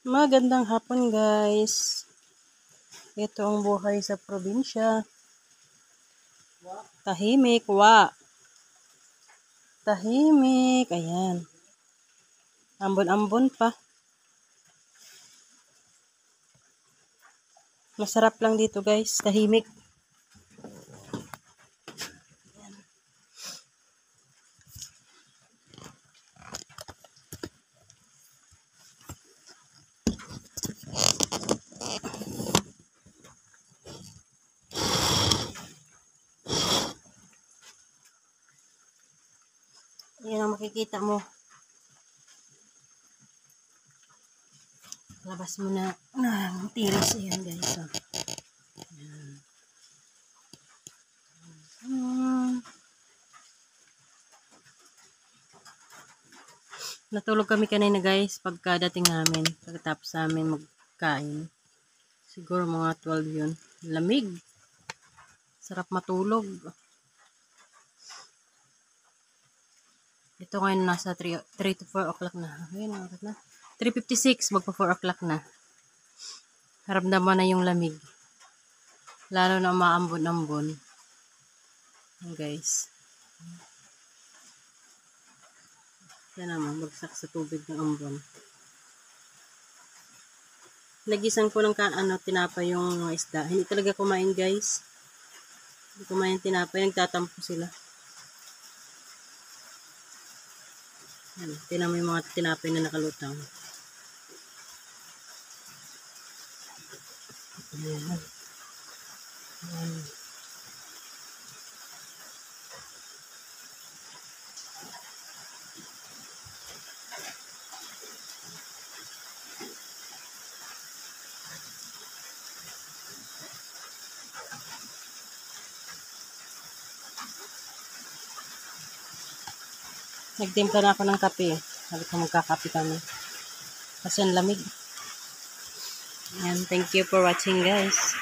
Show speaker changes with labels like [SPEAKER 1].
[SPEAKER 1] Magandang hapon guys. Ito ang buhay sa probinsya. Tahimik, tahimik. Ayan. Ambon-ambon pa. Masarap lang dito guys, tahimik. Yan ang makikita mo. Labas mo na tiris. Ayan guys. So. Ayan. Natulog kami kanina guys pagkadating namin. Pagkatapos namin magkain. Siguro mga 12 yun. Lamig. Sarap matulog. Ito ngayon nasa 3 to 4 o'clock na. Ayun, na. 3:56, magpa 4 o'clock na. Naramdaman na yung lamig. Lalo na umaambon-ambon. Guys. Yan naman, bagsak sa tubig ng ambon. Nagisan ko ng tinapay yung mga isda. Hindi talaga kumain guys. Hindi kumain tinapay. Nagtatampo sila. Yan, tinan mo yung mga tinapay na nakalutang. Ayan. Ayan. Nagtimpla na ako ng kape. Sabi ko magkakape kami. Kasi ang lamig. And thank you for watching guys.